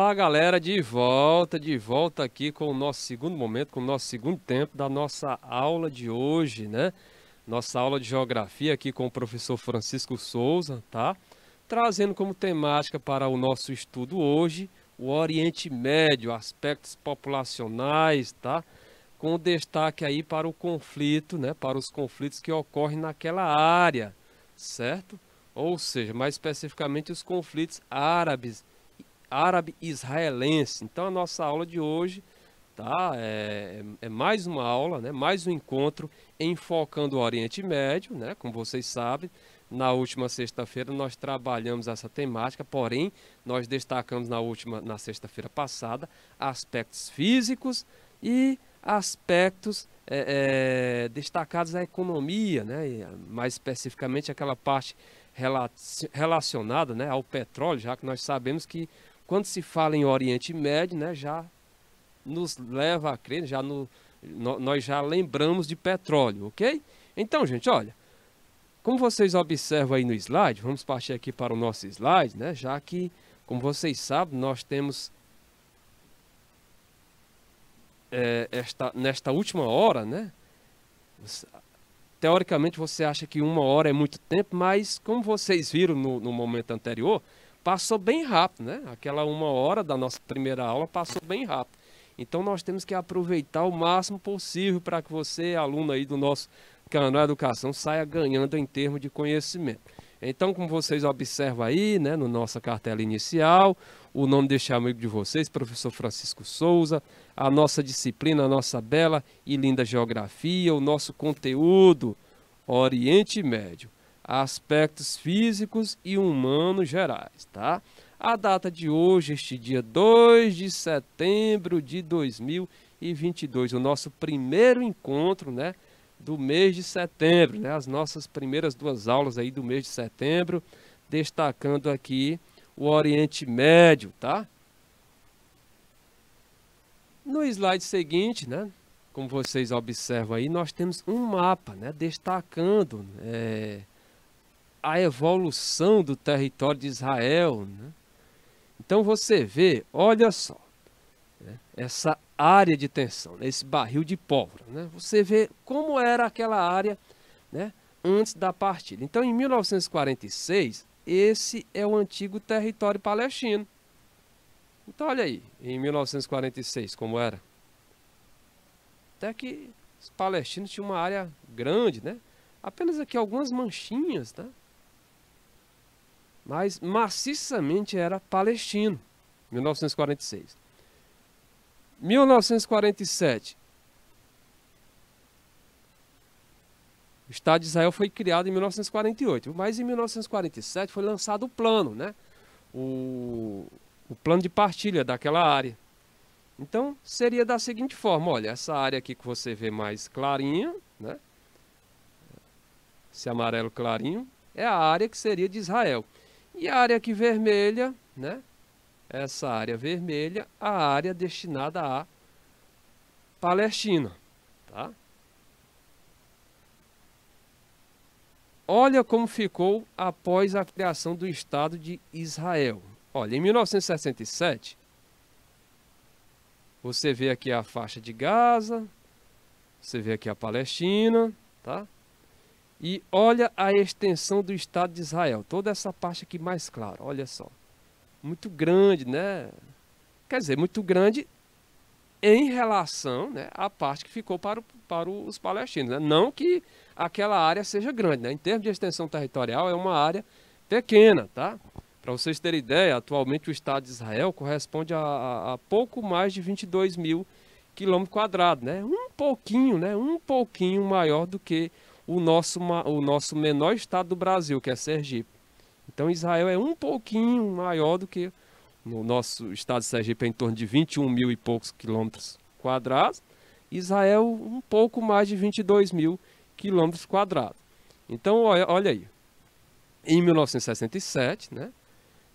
Olá, galera, de volta aqui com o nosso segundo momento, com o nosso segundo tempo da nossa aula de hoje, né? Nossa aula de geografia aqui com o professor Francisco Souza, tá? Trazendo como temática para o nosso estudo hoje o Oriente Médio, aspectos populacionais, tá? Com destaque aí para o conflito, né? Para os conflitos que ocorrem naquela área, certo? Ou seja, mais especificamente os conflitos árabe-israelense. Então a nossa aula de hoje tá, é mais uma aula, né, mais um encontro enfocando o Oriente Médio, né, como vocês sabem. Na última sexta-feira nós trabalhamos essa temática, porém nós destacamos na sexta-feira passada aspectos físicos e aspectos destacados à economia, né, e mais especificamente aquela parte relacionada, né, ao petróleo, já que nós sabemos que quando se fala em Oriente Médio, né, já nos leva a crer, nós já lembramos de petróleo, ok? Então, gente, olha, como vocês observam aí no slide, vamos partir aqui para o nosso slide, né, já que, como vocês sabem, nós temos nesta última hora, né, teoricamente você acha que uma hora é muito tempo, mas como vocês viram no momento anterior, passou bem rápido, né? Aquela uma hora da nossa primeira aula passou bem rápido. Então nós temos que aproveitar o máximo possível para que você, aluno aí do nosso canal Educação, saia ganhando em termos de conhecimento. Então, como vocês observam aí, né, no nossa cartela inicial, o nome deste amigo de vocês, professor Francisco Souza, a nossa disciplina, a nossa bela e linda geografia, o nosso conteúdo Oriente Médio, aspectos físicos e humanos gerais, tá? A data de hoje, este dia 2 de setembro de 2022, o nosso primeiro encontro, né, do mês de setembro, né, as nossas primeiras duas aulas aí do mês de setembro, destacando aqui o Oriente Médio, tá? No slide seguinte, né, como vocês observam aí, nós temos um mapa, né, destacando a evolução do território de Israel, né? Então você vê, olha só, né, essa área de tensão, né, esse barril de pólvora, né? Você vê como era aquela área, né, antes da partida. Então, em 1946, esse é o antigo território palestino. Então, olha aí, em 1946, como era. Até que os palestinos tinham uma área grande, né? Apenas aqui algumas manchinhas, tá? Mas maciçamente era palestino, 1946. 1947, o Estado de Israel foi criado em 1948, mas em 1947 foi lançado o plano, né? O plano de partilha daquela área. Então, seria da seguinte forma, olha, essa área aqui que você vê mais clarinha, né? Esse amarelo clarinho, é a área que seria de Israel. E a área aqui vermelha, né? Essa área vermelha, a área destinada à Palestina, tá? Olha como ficou após a criação do Estado de Israel. Olha, em 1967, você vê aqui a faixa de Gaza, você vê aqui a Palestina, tá? E olha a extensão do Estado de Israel, toda essa parte aqui mais clara, olha só. Muito grande, né? Quer dizer, muito grande em relação, né, à parte que ficou para os palestinos, né? Não que aquela área seja grande, né? Em termos de extensão territorial, é uma área pequena, tá? Para vocês terem ideia, atualmente o Estado de Israel corresponde a pouco mais de 22 mil quilômetros quadrados, né? Um pouquinho, né? Um pouquinho maior do que o nosso menor estado do Brasil, que é Sergipe. Então Israel é um pouquinho maior do que o nosso estado de Sergipe, é em torno de 21 mil e poucos quilômetros quadrados. Israel um pouco mais de 22 mil quilômetros quadrados. Então olha aí, em 1967, né?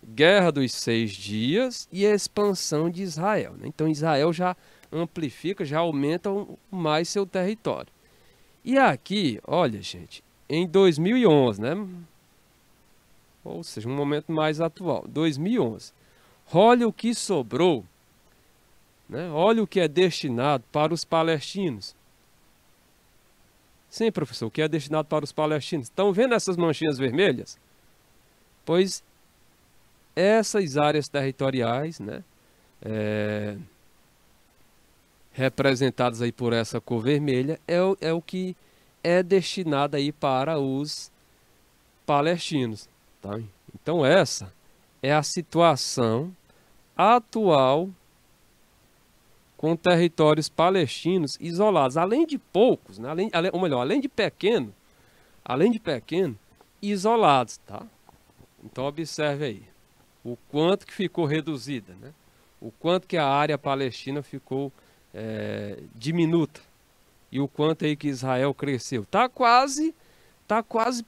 Guerra dos 6 Dias e a expansão de Israel, né? Então Israel já amplifica, já aumenta mais seu território. E aqui, olha gente, em 2011, né? Ou seja, um momento mais atual, 2011, olha o que sobrou, né? Olha o que é destinado para os palestinos. Sim, professor, o que é destinado para os palestinos? Estão vendo essas manchinhas vermelhas? Pois essas áreas territoriais, né, representadas aí por essa cor vermelha, é o que é destinado aí para os palestinos, tá? Então essa é a situação atual com territórios palestinos isolados, além de poucos, né? Ou melhor, além de pequeno, isolados, tá? Então observe aí o quanto que ficou reduzida, né? O quanto que a área palestina ficou diminuta e o quanto aí que Israel cresceu. Tá quase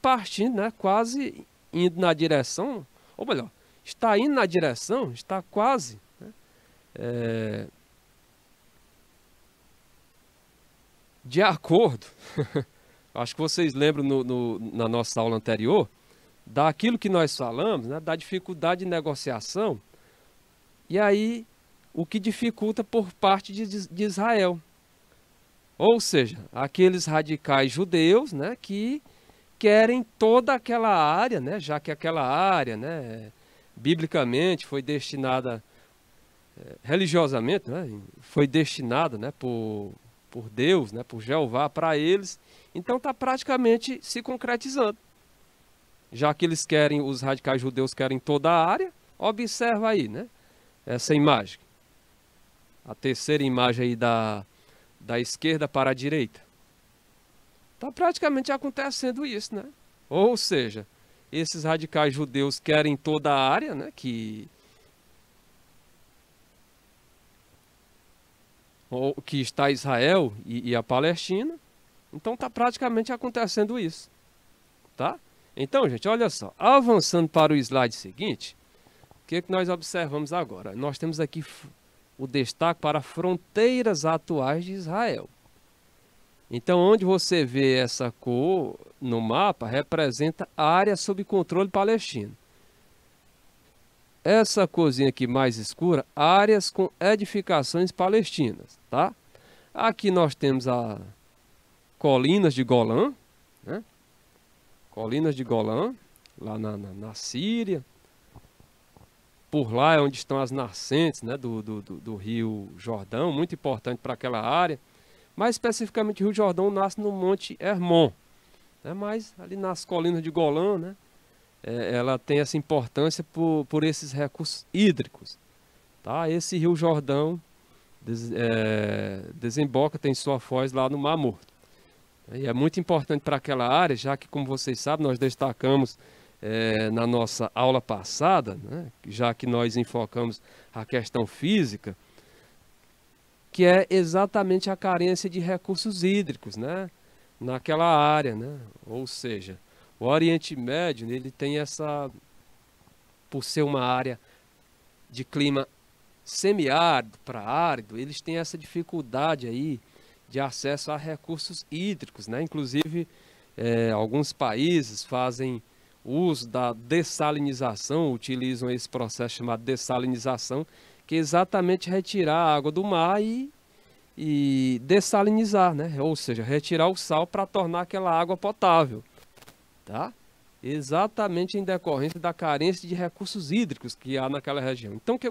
partindo, né? Quase indo na direção, ou melhor, está indo na direção, está quase, né? De acordo, acho que vocês lembram na nossa aula anterior, daquilo que nós falamos, né, da dificuldade de negociação, e aí o que dificulta por parte de Israel. Ou seja, aqueles radicais judeus, né, que querem toda aquela área, né, já que aquela área, né, biblicamente foi destinada, religiosamente, né, foi destinada, né, por Deus, né, por Jeová para eles, então está praticamente se concretizando. Já que eles querem, os radicais judeus querem toda a área, observa aí, né, essa imagem. A terceira imagem aí da esquerda para a direita. Está praticamente acontecendo isso, né? Ou seja, esses radicais judeus querem toda a área, né, que está Israel e a Palestina. Então está praticamente acontecendo isso, tá? Então, gente, olha só, avançando para o slide seguinte, o que nós observamos agora? Nós temos aqui o destaque para fronteiras atuais de Israel. Então, onde você vê essa cor no mapa, representa a área sob controle palestino. Essa corzinha aqui mais escura, áreas com edificações palestinas, tá? Aqui nós temos as colinas de Golã, né? Colinas de Golã, lá na Síria. Por lá é onde estão as nascentes, né, do Rio Jordão, muito importante para aquela área. Mais especificamente, o Rio Jordão nasce no Monte Hermon, né, mas ali nas colinas de Golã, né, ela tem essa importância por esses recursos hídricos. Tá? Esse Rio Jordão desemboca, tem sua foz lá no Mar Morto. E é muito importante para aquela área, já que, como vocês sabem, nós destacamos na nossa aula passada, né, já que nós enfocamos a questão física, que é exatamente a carência de recursos hídricos, né, naquela área, né? Ou seja, o Oriente Médio, ele tem essa, por ser uma área de clima semiárido para árido, eles têm essa dificuldade aí de acesso a recursos hídricos, né? Inclusive, alguns países fazem uso da dessalinização, utilizam esse processo chamado dessalinização, que é exatamente retirar a água do mar e dessalinizar, né? Ou seja, retirar o sal para tornar aquela água potável, tá? Exatamente em decorrência da carência de recursos hídricos que há naquela região. Então, o que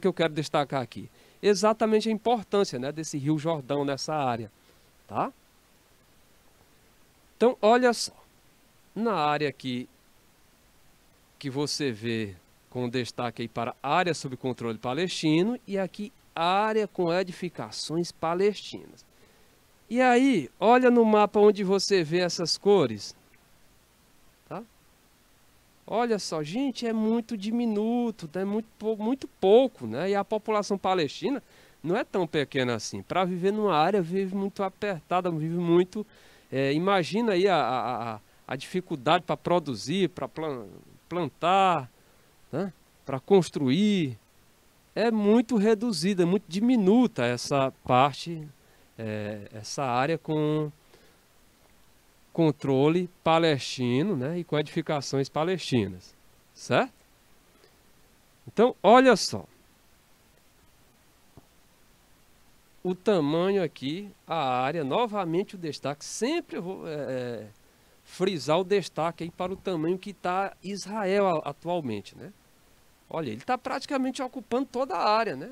eu quero destacar aqui? Exatamente a importância, né, desse Rio Jordão nessa área, tá? Então, olha só, na área aqui que você vê com destaque aí para área sob controle palestino e aqui área com edificações palestinas. E aí, olha no mapa onde você vê essas cores, tá? Olha só, gente, é muito diminuto, é muito pouco, né? E a população palestina não é tão pequena assim. Para viver numa área, vive muito apertada, vive muito... imagina aí a dificuldade para produzir, para plantar, né? Para construir. É muito reduzida, muito diminuta essa parte, essa área com controle palestino, né, e com edificações palestinas, certo? Então, olha só. O tamanho aqui, a área, novamente o destaque. Sempre eu vou frisar o destaque aí para o tamanho que está Israel atualmente, né? Olha, ele está praticamente ocupando toda a área, né?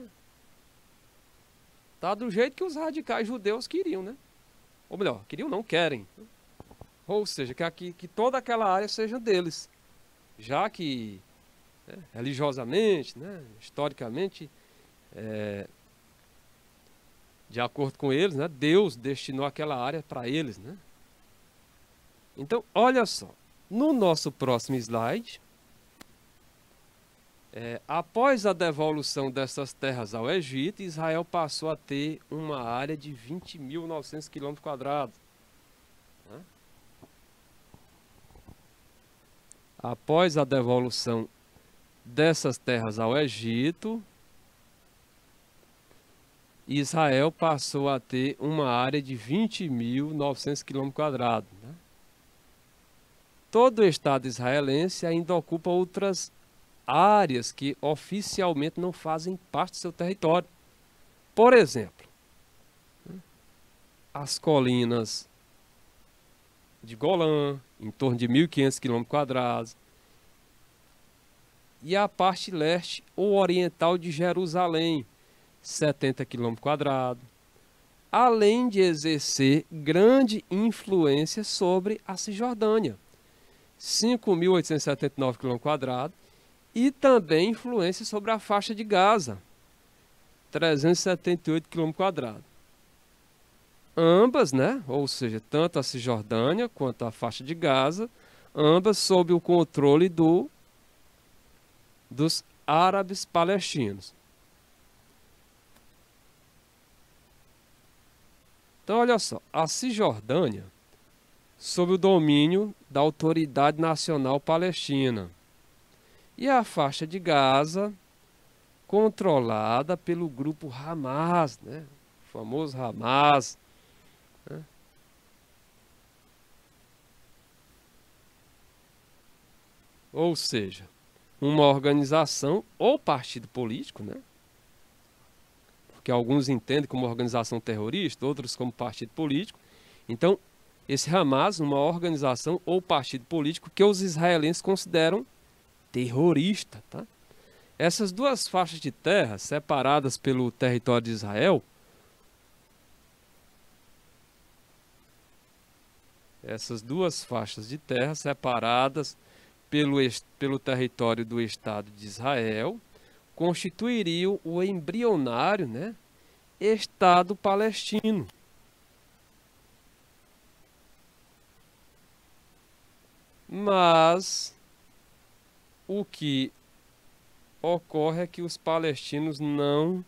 Tá do jeito que os radicais judeus queriam, né? Ou melhor, queriam não, querem. Ou seja, que toda aquela área seja deles. Já que, né, religiosamente, né, historicamente, de acordo com eles, né, Deus destinou aquela área para eles, né? Então, olha só. No nosso próximo slide, após a devolução dessas terras ao Egito, Israel passou a ter uma área de 20.900 km². Né? Após a devolução dessas terras ao Egito, Israel passou a ter uma área de 20.900 km². Né? Todo o Estado israelense ainda ocupa outras áreas que oficialmente não fazem parte do seu território. Por exemplo, as colinas de Golã, em torno de 1.500 km², e a parte leste ou oriental de Jerusalém, 70 km², além de exercer grande influência sobre a Cisjordânia, 5.879 km², e também influência sobre a faixa de Gaza, 378 km². Ambas, né? Ou seja, tanto a Cisjordânia quanto a faixa de Gaza, ambas sob o controle dos árabes palestinos. Então, olha só, a Cisjordânia sob o domínio da Autoridade Nacional Palestina e a faixa de Gaza controlada pelo grupo Hamas, né? O famoso Hamas. Né? Ou seja, uma organização ou partido político, né? Porque alguns entendem como organização terrorista, outros como partido político. Então, esse Hamas, uma organização ou partido político que os israelenses consideram terrorista, tá? Essas duas faixas de terra separadas pelo território de Israel, essas duas faixas de terra separadas pelo território do Estado de Israel, constituiriam o embrionário, né, Estado palestino. Mas o que ocorre é que os palestinos não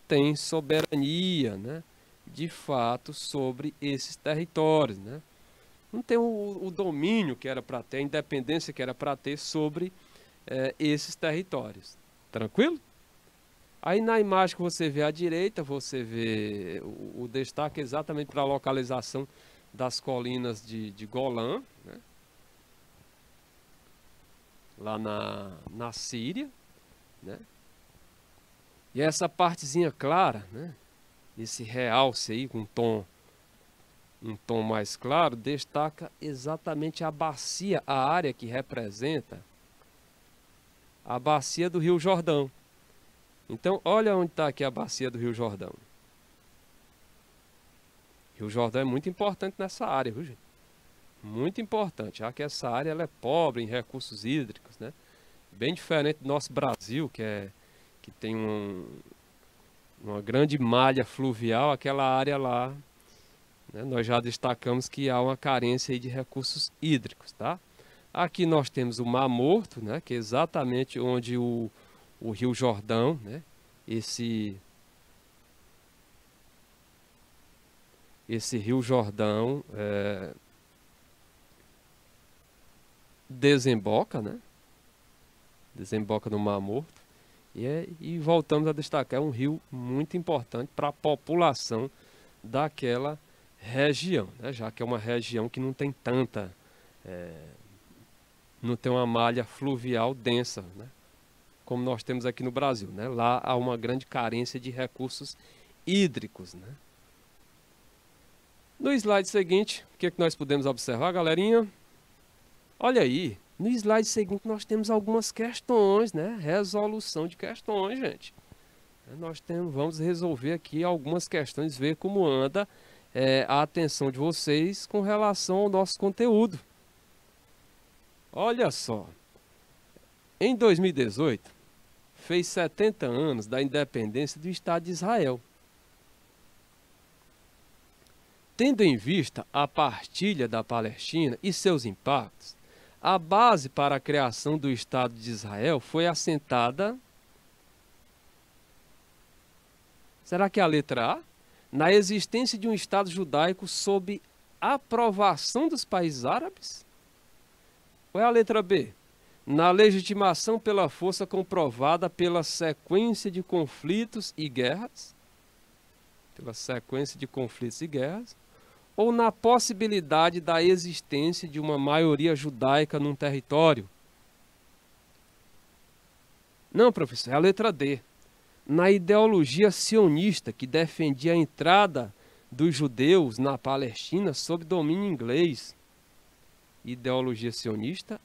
têm soberania, né, de fato, sobre esses territórios, né? Não tem o domínio que era para ter, a independência que era para ter sobre esses territórios. Tranquilo? Aí na imagem que você vê à direita, você vê o destaque exatamente para a localização das colinas de Golã, né? Lá na Síria, né? E essa partezinha clara, né? Esse realce aí com um tom mais claro, destaca exatamente a bacia, a área que representa a bacia do Rio Jordão. Então, olha onde está aqui a bacia do Rio Jordão. O Rio Jordão é muito importante nessa área, viu, gente? Muito importante, já que essa área ela é pobre em recursos hídricos, né? Bem diferente do nosso Brasil, que tem uma grande malha fluvial, aquela área lá, né? Nós já destacamos que há uma carência aí de recursos hídricos, tá? Aqui nós temos o Mar Morto, né? Que é exatamente onde o Rio Jordão, né? Esse Rio Jordão desemboca, né? Desemboca no Mar Morto. E voltamos a destacar, é um rio muito importante para a população daquela região, né? Já que é uma região que não tem não tem uma malha fluvial densa, né? como nós temos aqui no Brasil, né? Lá há uma grande carência de recursos hídricos, né? No slide seguinte, o que é que nós podemos observar, galerinha? Olha aí, no slide seguinte nós temos algumas questões, né? Resolução de questões, gente. Vamos resolver aqui algumas questões, ver como anda a atenção de vocês com relação ao nosso conteúdo. Olha só, em 2018, fez 70 anos da independência do Estado de Israel. Tendo em vista a partilha da Palestina e seus impactos, a base para a criação do Estado de Israel foi assentada... Será que é a letra A? Na existência de um Estado judaico sob aprovação dos países árabes? Ou é a letra B? Na legitimação pela força comprovada pela sequência de conflitos e guerras? Pela sequência de conflitos e guerras? Ou na possibilidade da existência de uma maioria judaica num território? Não, professor, é a letra D. Na ideologia sionista que defendia a entrada dos judeus na Palestina sob domínio inglês. Ideologia sionista,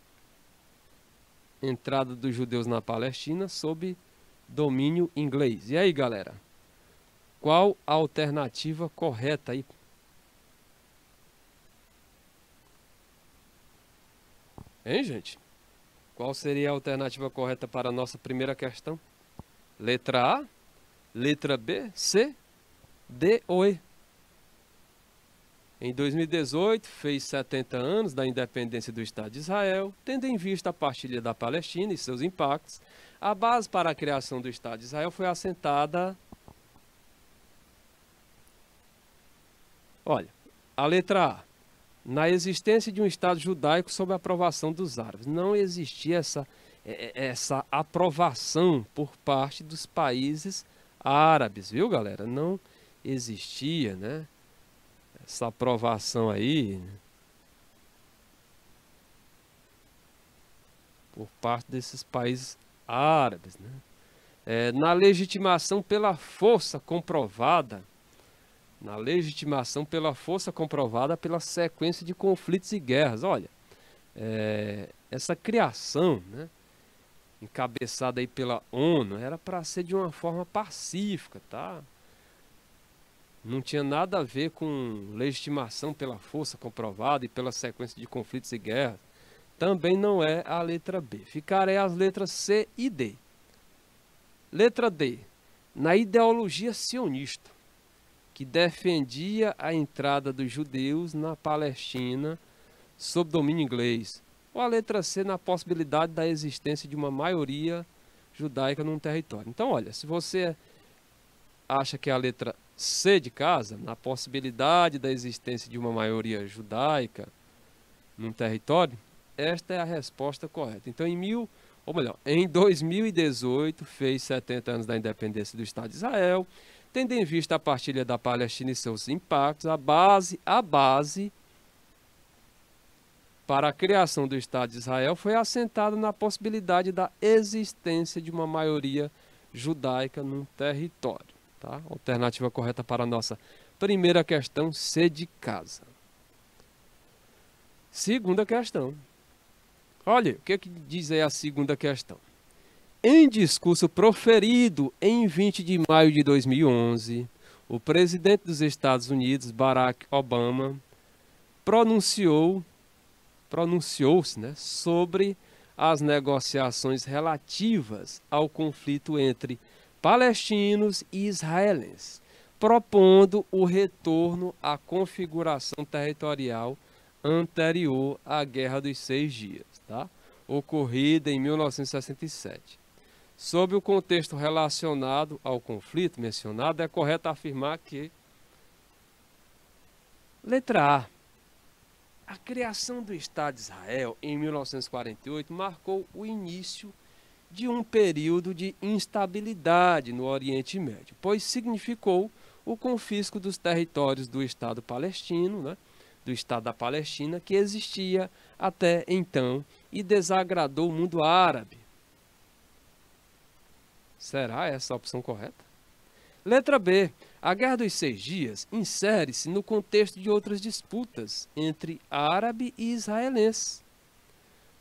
entrada dos judeus na Palestina sob domínio inglês. E aí, galera? Qual a alternativa correta aí? Hein, gente? Qual seria a alternativa correta para a nossa primeira questão? Letra A, letra B, C, D ou E? Em 2018, fez 70 anos da independência do Estado de Israel, tendo em vista a partilha da Palestina e seus impactos, a base para a criação do Estado de Israel foi assentada... Olha, a letra A, na existência de um Estado judaico sob a aprovação dos árabes. Não existia essa aprovação por parte dos países árabes, viu, galera? Não existia, né? Essa aprovação aí por parte desses países árabes, né? Na legitimação pela força comprovada, pela sequência de conflitos e guerras. Olha, essa criação, né, encabeçada aí pela ONU, era para ser de uma forma pacífica, tá? Não tinha nada a ver com legitimação pela força comprovada e pela sequência de conflitos e guerras. Também não é a letra B. Ficarem as letras C e D. Letra D. Na ideologia sionista, que defendia a entrada dos judeus na Palestina sob domínio inglês. Ou a letra C, na possibilidade da existência de uma maioria judaica num território. Então, olha, se você acha que é a letra C de casa, na possibilidade da existência de uma maioria judaica num território, esta é a resposta correta. Então, em 2018, fez 70 anos da independência do Estado de Israel, tendo em vista a partilha da Palestina e seus impactos, a base para a criação do Estado de Israel foi assentada na possibilidade da existência de uma maioria judaica num território. Tá? Alternativa correta para a nossa primeira questão, C de casa. Segunda questão. Olha, o que diz aí a segunda questão? Em discurso proferido em 20 de maio de 2011, o presidente dos Estados Unidos, Barack Obama, pronunciou-se, né, sobre as negociações relativas ao conflito entre palestinos e israelenses, propondo o retorno à configuração territorial anterior à Guerra dos 6 Dias, tá? Ocorrida em 1967. Sob o contexto relacionado ao conflito mencionado, é correto afirmar que... Letra A criação do Estado de Israel em 1948 marcou o início de um período de instabilidade no Oriente Médio, pois significou o confisco dos territórios do Estado palestino, né, do Estado da Palestina, que existia até então e desagradou o mundo árabe. Será essa a opção correta? Letra B. A Guerra dos Seis Dias insere-se no contexto de outras disputas entre árabe e israelense,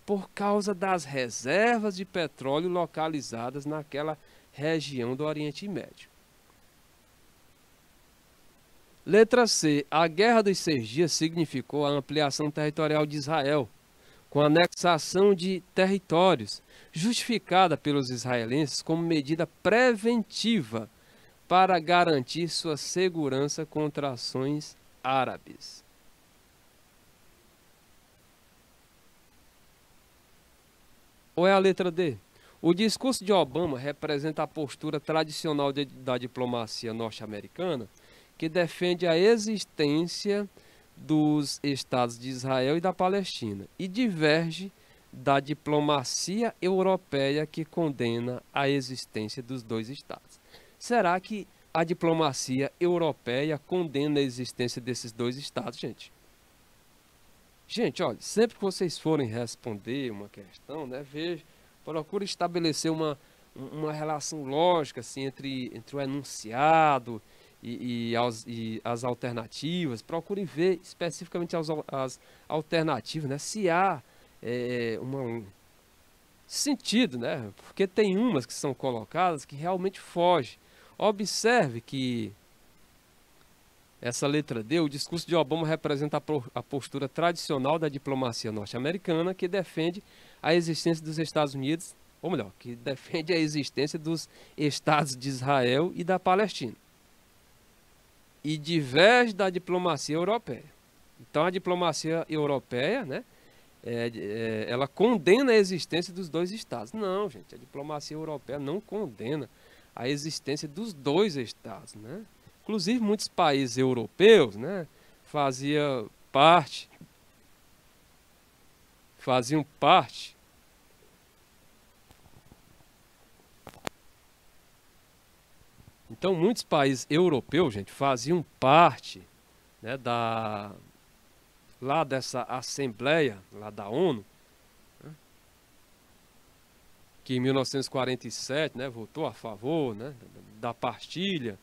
por causa das reservas de petróleo localizadas naquela região do Oriente Médio. Letra C. A Guerra dos Seis Dias significou a ampliação territorial de Israel, com anexação de territórios, justificada pelos israelenses como medida preventiva para garantir sua segurança contra ações árabes. Ou é a letra D? O discurso de Obama representa a postura tradicional da diplomacia norte-americana, que defende a existência dos Estados de Israel e da Palestina, e diverge da diplomacia europeia, que condena a existência dos dois Estados. Será que a diplomacia europeia condena a existência desses dois Estados, gente? Gente, olha, sempre que vocês forem responder uma questão, né, procure estabelecer uma relação lógica assim, entre o enunciado e as alternativas. Procure ver especificamente as alternativas, né, se há um sentido, né, porque tem umas que são colocadas que realmente fogem. Observe que essa letra D, o discurso de Obama representa a postura tradicional da diplomacia norte-americana, que defende a existência dos Estados Unidos, ou melhor, que defende a existência dos Estados de Israel e da Palestina, e diverge da diplomacia europeia. Então a diplomacia europeia, né, ela condena a existência dos dois Estados. Não, gente, a diplomacia europeia não condena a existência dos dois Estados, né? Inclusive, muitos países europeus, né, faziam parte. Então, muitos países europeus, gente, faziam parte, né, lá dessa Assembleia, lá da ONU, né, que em 1947, né, votou a favor, né, da partilha.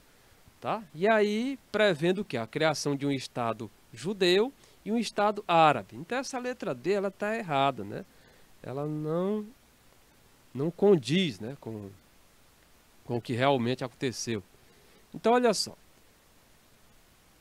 Tá? E aí, prevendo o quê? A criação de um Estado judeu e um Estado árabe. Então, essa letra D, ela está errada, né? Ela não condiz, né, com o que realmente aconteceu. Então, olha só.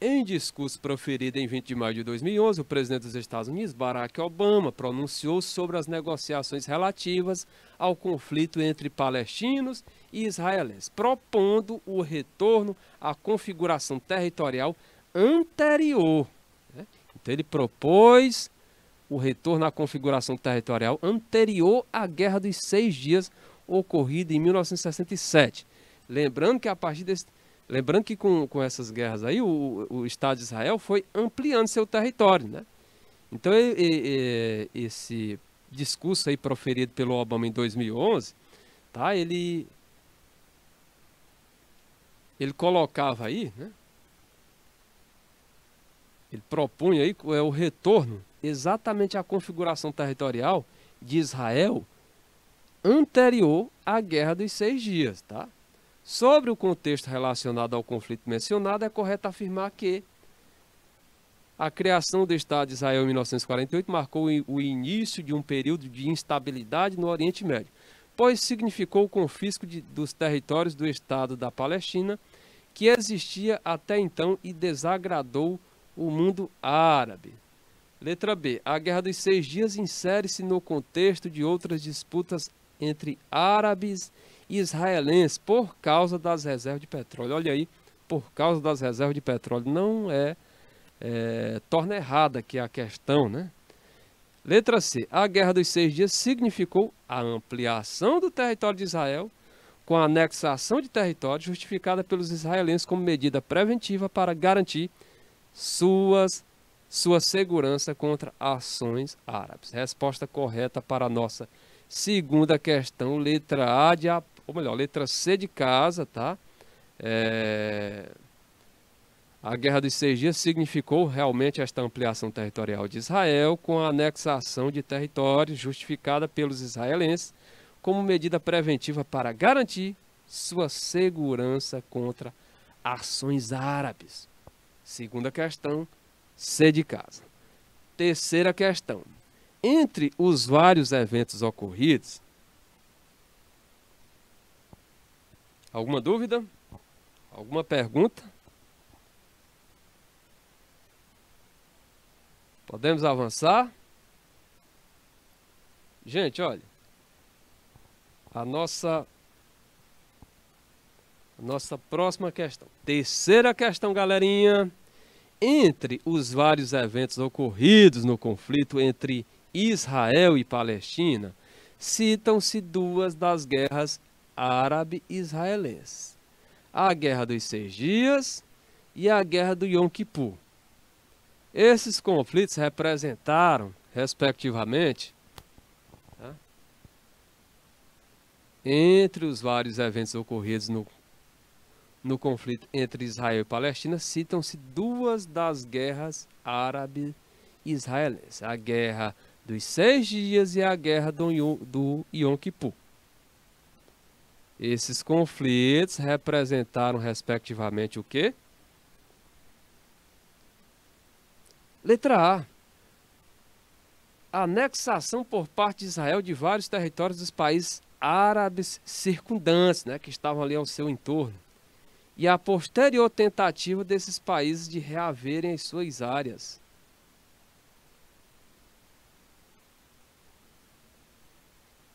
Em discurso proferido em 20 de maio de 2011, o presidente dos Estados Unidos, Barack Obama, pronunciou sobre as negociações relativas ao conflito entre palestinos e israelenses, propondo o retorno à configuração territorial anterior. Né? Então ele propôs o retorno à configuração territorial anterior à Guerra dos Seis Dias, ocorrida em 1967. Lembrando que com essas guerras aí, o Estado de Israel foi ampliando seu território, né? Então, esse discurso aí proferido pelo Obama em 2011, tá? Ele colocava aí, né? Ele propunha aí o retorno exatamente à configuração territorial de Israel anterior à Guerra dos Seis Dias, tá? Sobre o contexto relacionado ao conflito mencionado, é correto afirmar que a criação do Estado de Israel em 1948 marcou o início de um período de instabilidade no Oriente Médio, pois significou o confisco dos territórios do Estado da Palestina, que existia até então e desagradou o mundo árabe. Letra B. A Guerra dos Seis Dias insere-se no contexto de outras disputas entre árabes e israelenses por causa das reservas de petróleo. Olha aí, por causa das reservas de petróleo. Não torna errada aqui a questão, né? Letra C. A Guerra dos Seis Dias significou a ampliação do território de Israel com a anexação de território justificada pelos israelenses como medida preventiva para garantir sua segurança contra ações árabes. Resposta correta para a nossa segunda questão, letra C de casa, tá? A Guerra dos Seis Dias significou realmente esta ampliação territorial de Israel com a anexação de territórios justificada pelos israelenses como medida preventiva para garantir sua segurança contra ações árabes. Segunda questão, C de casa. Terceira questão. Entre os vários eventos ocorridos, alguma dúvida? Alguma pergunta? Podemos avançar? Gente, olha. A nossa próxima questão. Terceira questão, galerinha. Entre os vários eventos ocorridos no conflito entre Israel e Palestina, citam-se duas das guerras árabe-israelenses: a Guerra dos 6 Dias e a Guerra do Yom Kippur. Esses conflitos representaram, respectivamente, entre os vários eventos ocorridos no conflito entre Israel e Palestina, citam-se duas das guerras árabe-israelenses: a Guerra dos 6 Dias e a Guerra do Yom Kippur. Esses conflitos representaram, respectivamente, o quê? Letra A. A anexação por parte de Israel de vários territórios dos países árabes circundantes, que estavam ali ao seu entorno, e a posterior tentativa desses países de reaverem as suas áreas.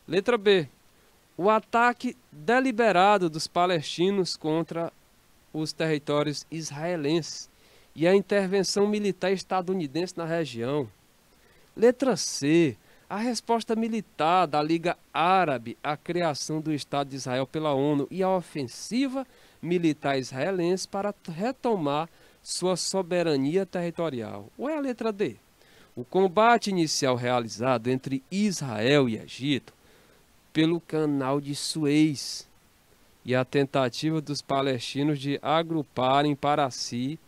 Letra B. O ataque deliberado dos palestinos contra os territórios israelenses e a intervenção militar estadunidense na região. Letra C. A resposta militar da Liga Árabe à criação do Estado de Israel pela ONU e a ofensiva militar israelense para retomar sua soberania territorial. Ou é a letra D? O combate inicial realizado entre Israel e Egito pelo Canal de Suez e a tentativa dos palestinos de agruparem para si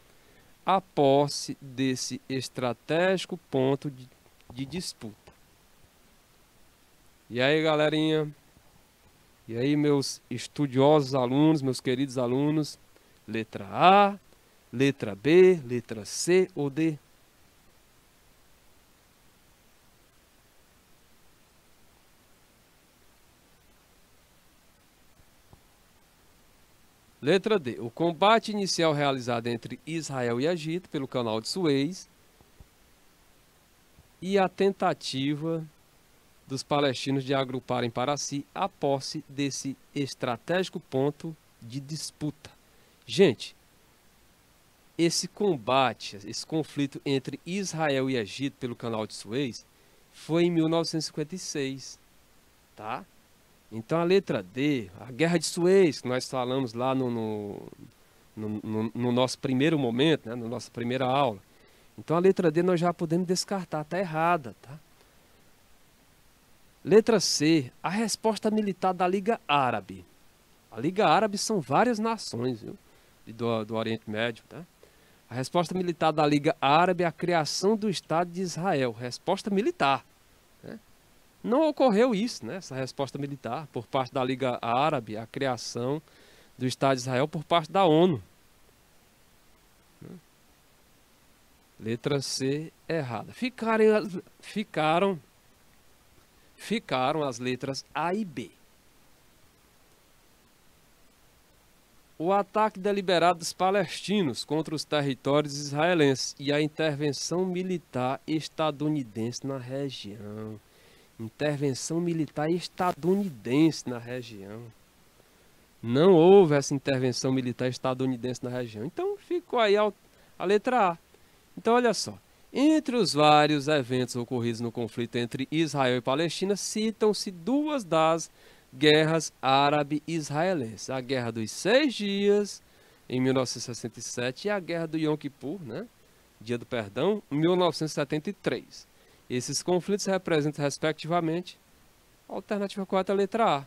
a posse desse estratégico ponto de disputa. E aí, galerinha? E aí, meus estudiosos alunos, meus queridos alunos? Letra A, letra B, letra C ou D? Letra D. O combate inicial realizado entre Israel e Egito pelo Canal de Suez e a tentativa dos palestinos de agruparem para si a posse desse estratégico ponto de disputa. Gente, esse combate, esse conflito entre Israel e Egito pelo Canal de Suez foi em 1956, tá? Então a letra D, a Guerra de Suez, que nós falamos lá no nosso primeiro momento, na nossa primeira aula. Então a letra D nós já podemos descartar, está errada, tá? Letra C, a resposta militar da Liga Árabe. A Liga Árabe são várias nações, viu? Do Oriente Médio, tá? A resposta militar da Liga Árabe é a criação do Estado de Israel. Resposta militar, né? Não ocorreu isso, essa resposta militar por parte da Liga Árabe, a criação do Estado de Israel por parte da ONU. Letra C errada. Ficaram as letras A e B. O ataque deliberado dos palestinos contra os territórios israelenses e a intervenção militar estadunidense na região. Intervenção militar estadunidense na região. Não houve essa intervenção militar estadunidense na região. Então ficou aí a letra A. Então olha só. Entre os vários eventos ocorridos no conflito entre Israel e Palestina, citam-se duas das guerras árabe-israelenses: a Guerra dos 6 Dias, em 1967, e a Guerra do Yom Kippur, Dia do Perdão, em 1973. Esses conflitos representam, respectivamente, a alternativa correta é a letra A.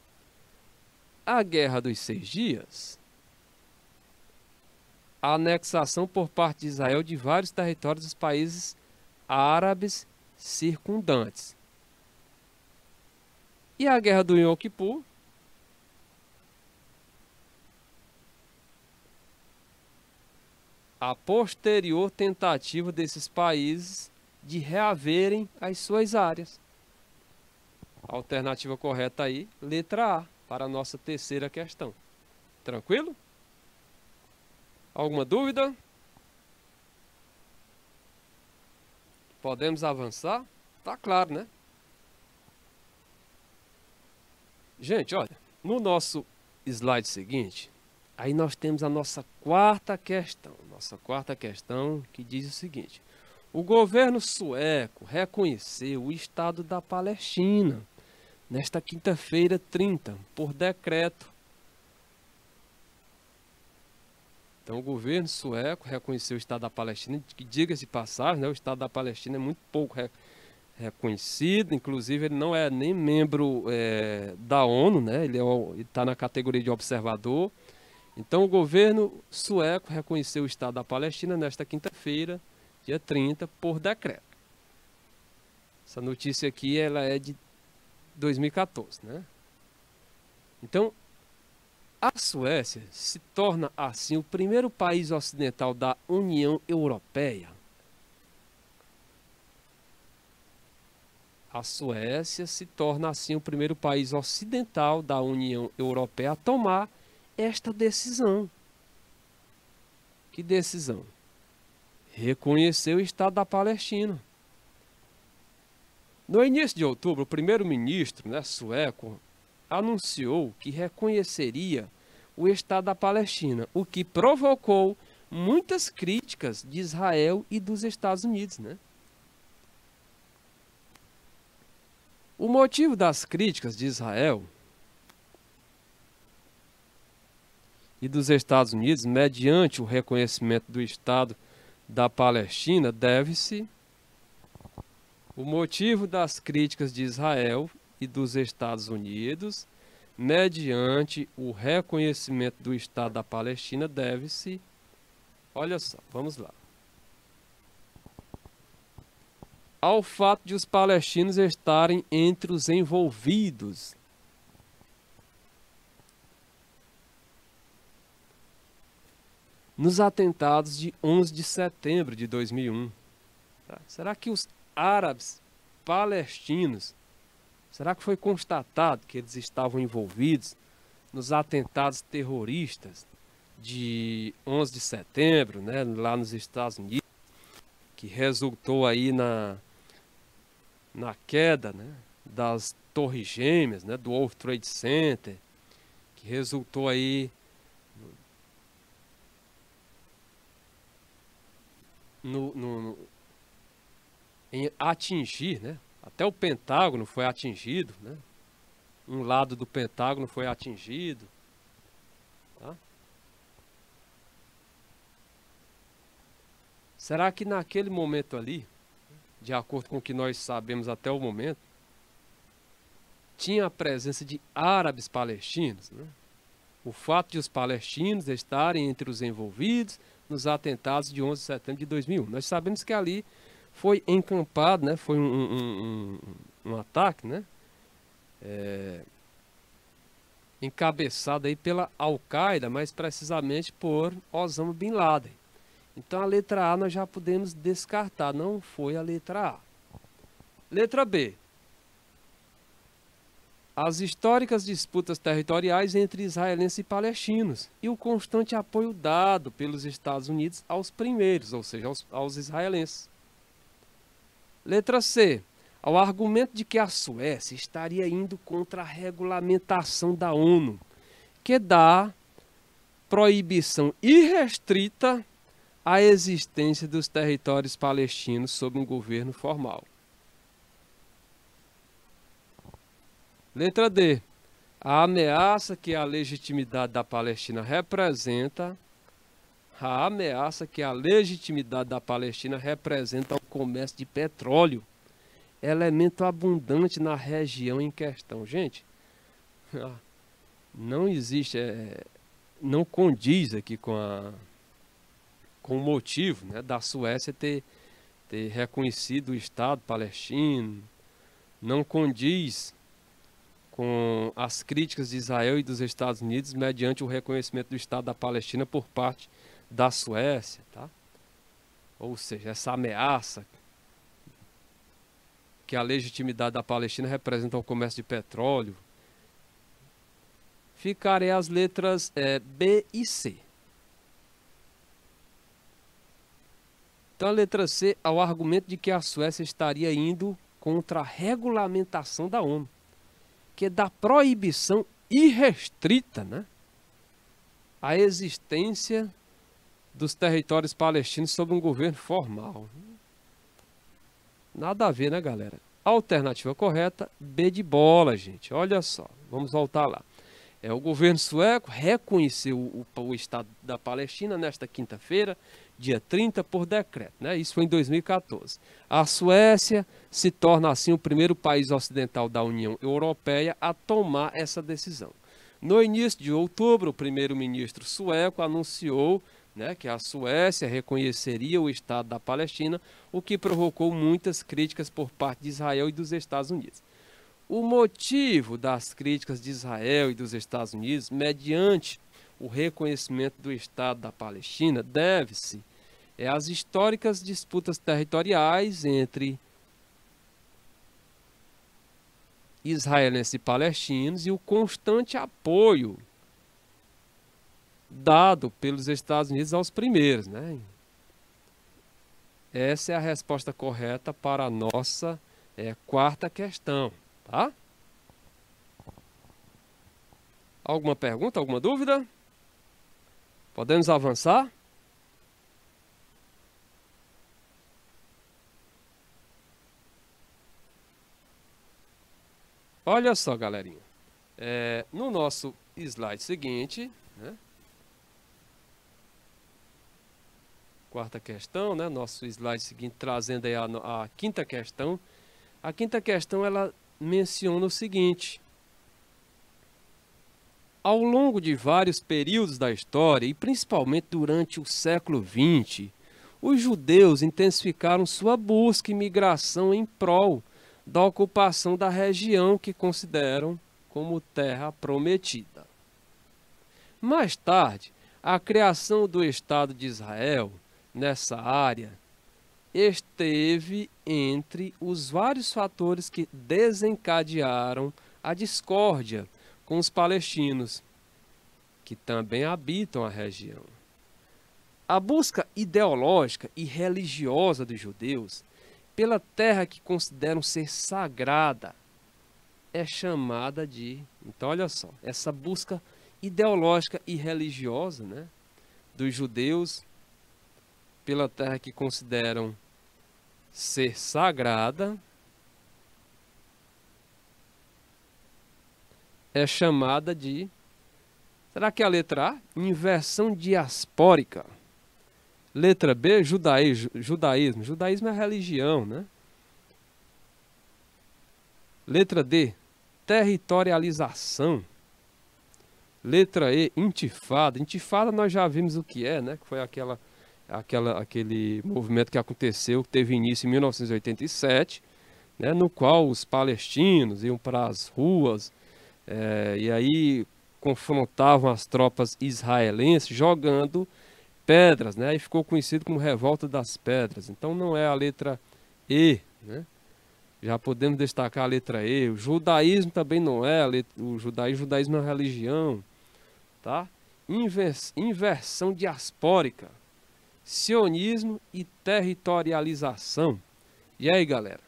A Guerra dos 6 Dias, a anexação por parte de Israel de vários territórios dos países árabes circundantes. E a Guerra do Yom Kippur, a posterior tentativa desses países de reaverem as suas áreas. A alternativa correta aí, letra A, para a nossa terceira questão. Tranquilo? Alguma dúvida? Podemos avançar? Tá claro, né? Gente, olha, no nosso slide seguinte, aí nós temos a nossa quarta questão. Nossa quarta questão que diz o seguinte: o governo sueco reconheceu o Estado da Palestina nesta quinta-feira 30, por decreto. Então, o governo sueco reconheceu o Estado da Palestina, que, diga-se de passagem, né, o Estado da Palestina é muito pouco reconhecido, inclusive ele não é nem membro da ONU, né, ele está na categoria de observador. Então, o governo sueco reconheceu o Estado da Palestina nesta quinta-feira, dia 30, por decreto. Essa notícia aqui ela é de 2014, né? Então, a Suécia se torna assim o primeiro país ocidental da União Europeia. A Suécia se torna assim o primeiro país ocidental da União Europeia a tomar esta decisão. Que decisão? Reconhecer o Estado da Palestina. No início de outubro, o primeiro-ministro, né, sueco anunciou que reconheceria o Estado da Palestina, o que provocou muitas críticas de Israel e dos Estados Unidos, né? O motivo das críticas de Israel e dos Estados Unidos, mediante o reconhecimento do Estado da Palestina, deve-se. O motivo das críticas de Israel e dos Estados Unidos, mediante o reconhecimento do Estado da Palestina, deve-se. Olha só, vamos lá. Ao fato de os palestinos estarem entre os envolvidos nos atentados de 11 de setembro de 2001. Tá? Será que os árabes palestinos, será que foi constatado que eles estavam envolvidos nos atentados terroristas de 11 de setembro, né, lá nos Estados Unidos, que resultou aí na queda, né, das Torres Gêmeas, né, do World Trade Center, que resultou aí em atingir, né? Até o Pentágono foi atingido, né? Um lado do Pentágono foi atingido, tá? Será que naquele momento ali, de acordo com o que nós sabemos até o momento, tinha a presença de árabes palestinos, né? O fato de os palestinos estarem entre os envolvidos nos atentados de 11 de setembro de 2001. Nós sabemos que ali foi encampado, né? Foi um ataque, né? Encabeçado aí pela Al-Qaeda, mais precisamente por Osama Bin Laden. Então a letra A nós já podemos descartar, não foi a letra A. Letra B. As históricas disputas territoriais entre israelenses e palestinos e o constante apoio dado pelos Estados Unidos aos primeiros, ou seja, aos israelenses. Letra C. Ao argumento de que a Suécia estaria indo contra a regulamentação da ONU, que dá proibição irrestrita à existência dos territórios palestinos sob um governo formal. Letra D. A ameaça que a legitimidade da Palestina representa, ao comércio de petróleo, elemento abundante na região em questão. Gente, não existe, não condiz aqui com o motivo, né, da Suécia ter reconhecido o Estado palestino, não condiz com as críticas de Israel e dos Estados Unidos mediante o reconhecimento do Estado da Palestina por parte da Suécia, tá? ou seja, essa ameaça que a legitimidade da Palestina representa o comércio de petróleo, ficarem as letras B e C. Então a letra C é o argumento de que a Suécia estaria indo contra a regulamentação da ONU, que é da proibição irrestrita, né, a existência dos territórios palestinos sob um governo formal. Nada a ver, né, galera? Alternativa correta, B de bola, gente. Olha só, vamos voltar lá. O governo sueco reconheceu o Estado da Palestina nesta quinta-feira, dia 30, por decreto, né? Isso foi em 2014. A Suécia se torna assim o primeiro país ocidental da União Europeia a tomar essa decisão. No início de outubro, o primeiro-ministro sueco anunciou, né, que a Suécia reconheceria o Estado da Palestina, o que provocou muitas críticas por parte de Israel e dos Estados Unidos. O motivo das críticas de Israel e dos Estados Unidos, mediante o reconhecimento do Estado da Palestina, deve-se às históricas disputas territoriais entre israelenses e palestinos e o constante apoio dado pelos Estados Unidos aos primeiros, né? Essa é a resposta correta para a nossa quarta questão, tá? Alguma pergunta, alguma dúvida? Podemos avançar? Olha só, galerinha. No nosso slide seguinte, né? Quarta questão, né? Nosso slide seguinte trazendo aí a quinta questão. A quinta questão, ela menciona o seguinte: ao longo de vários períodos da história, e principalmente durante o século XX, os judeus intensificaram sua busca e migração em prol da ocupação da região que consideram como terra prometida. Mais tarde, a criação do Estado de Israel nessa área esteve entre os vários fatores que desencadearam a discórdia com os palestinos, que também habitam a região. A busca ideológica e religiosa dos judeus pela terra que consideram ser sagrada é chamada de... Então, olha só, essa busca ideológica e religiosa, né, dos judeus pela terra que consideram ser sagrada é chamada de... Será que é a letra A? Inversão diaspórica. Letra B, judaísmo. Judaísmo é religião, né? Letra D, territorialização. Letra E, intifada. Intifada nós já vimos o que é, né? Que foi aquele movimento que aconteceu, que teve início em 1987, né? No qual os palestinos iam para as ruas e aí confrontavam as tropas israelenses jogando pedras, né? E ficou conhecido como Revolta das Pedras. Então não é a letra E, né? Já podemos destacar a letra E. O judaísmo também não é o judaísmo é uma religião, tá? Inversão diaspórica, sionismo e territorialização. E aí, galera?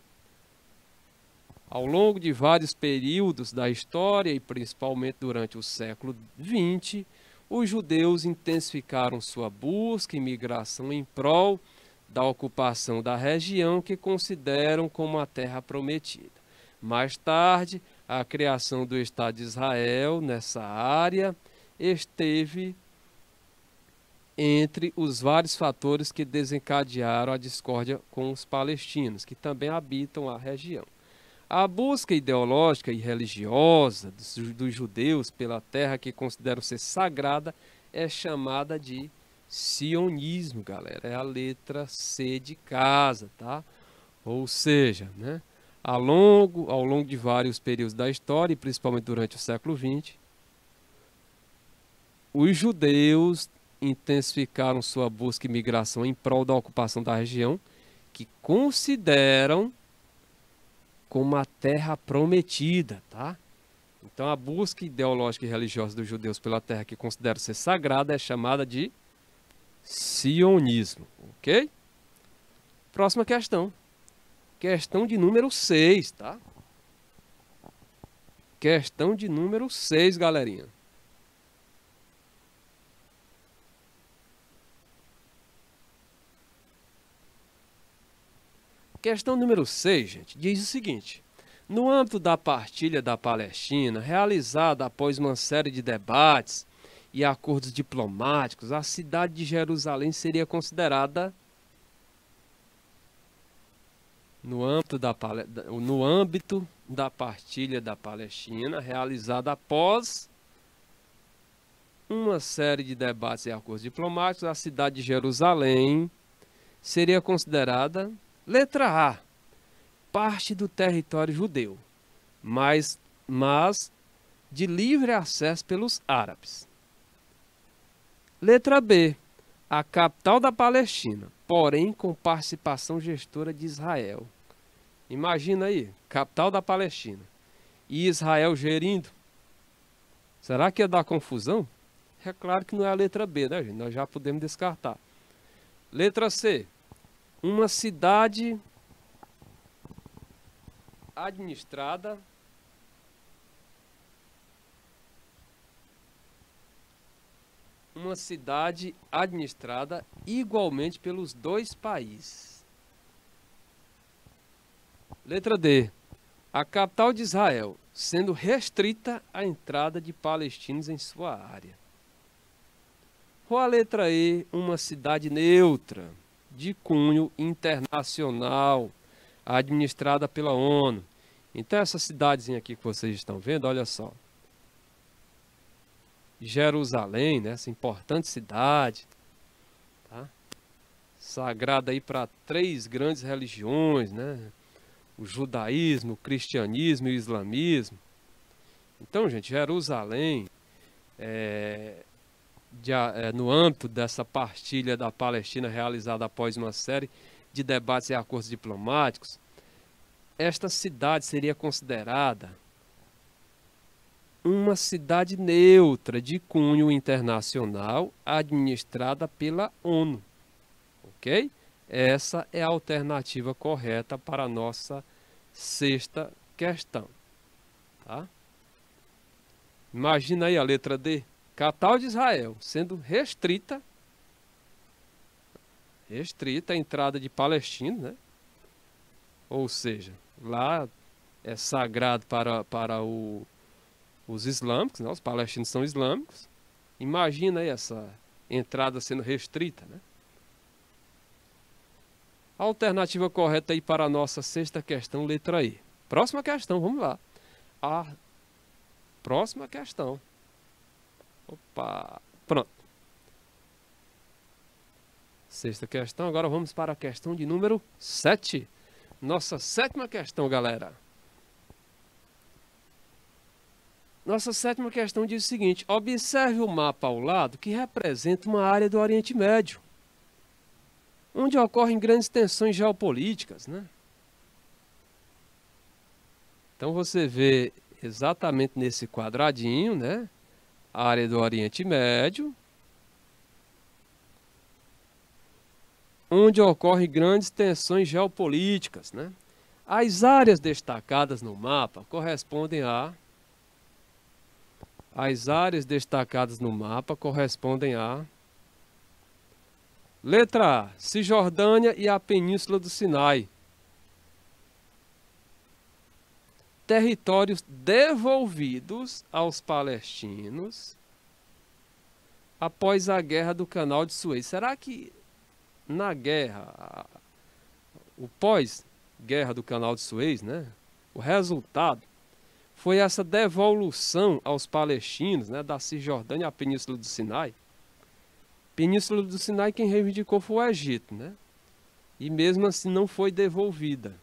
Ao longo de vários períodos da história e principalmente durante o século XX, os judeus intensificaram sua busca e migração em prol da ocupação da região que consideram como a terra prometida. Mais tarde, a criação do Estado de Israel nessa área esteve entre os vários fatores que desencadearam a discórdia com os palestinos, que também habitam a região. A busca ideológica e religiosa dos judeus pela terra que consideram ser sagrada é chamada de sionismo, galera. É a letra C de casa, tá? Ou seja, né, ao longo de vários períodos da história, e principalmente durante o século XX, os judeus intensificaram sua busca e migração em prol da ocupação da região, que consideram como a terra prometida, tá? Então a busca ideológica e religiosa dos judeus pela terra que consideram ser sagrada é chamada de sionismo, ok? Próxima questão. Questão de número 6, tá? Questão de número 6, galerinha. Questão número 6, gente, diz o seguinte: no âmbito da partilha da Palestina, realizada após uma série de debates e acordos diplomáticos, a cidade de Jerusalém seria considerada, no âmbito da partilha da Palestina, realizada após uma série de debates e acordos diplomáticos, a cidade de Jerusalém seria considerada, letra A, parte do território judeu, mas de livre acesso pelos árabes. Letra B, a capital da Palestina, porém com participação gestora de Israel. Imagina aí, capital da Palestina e Israel gerindo. Será que ia dar confusão? É claro que não é a letra B, né, gente? Nós já podemos descartar. Letra C, uma cidade administrada igualmente pelos dois países. Letra D, a capital de Israel, sendo restrita a entrada de palestinos em sua área. Ou a letra E, uma cidade neutra, de cunho internacional, administrada pela ONU. Então essa cidadezinha aqui que vocês estão vendo, olha só. Jerusalém, né, essa importante cidade, tá? Sagrada aí para 3 grandes religiões, né? O judaísmo, o cristianismo e o islamismo. Então, gente, Jerusalém, no âmbito dessa partilha da Palestina realizada após uma série de debates e acordos diplomáticos, esta cidade seria considerada uma cidade neutra de cunho internacional administrada pela ONU, ok? Essa é a alternativa correta para a nossa 6ª questão, tá? Imagina aí a letra D, capital de Israel, sendo restrita a entrada de palestinos, né? Ou seja, lá é sagrado para os islâmicos, né? Os palestinos são islâmicos. Imagina aí essa entrada sendo restrita, né? A alternativa correta aí para a nossa 6ª questão, letra E. Próxima questão, vamos lá. A próxima questão. Opa, pronto. 6ª questão, agora vamos para a questão de número 7. Nossa 7ª questão, galera. Nossa 7ª questão diz o seguinte: observe o mapa ao lado que representa uma área do Oriente Médio, onde ocorrem grandes tensões geopolíticas, né? Então você vê exatamente nesse quadradinho, né? A área do Oriente Médio, onde ocorrem grandes tensões geopolíticas, né? As áreas destacadas no mapa correspondem a letra A, Cisjordânia e a Península do Sinai. Territórios devolvidos aos palestinos após a Guerra do Canal de Suez. Será que na guerra, o pós-Guerra do Canal de Suez, né, o resultado foi essa devolução aos palestinos, né, da Cisjordânia à Península do Sinai? Península do Sinai quem reivindicou foi o Egito, né? E mesmo assim não foi devolvida.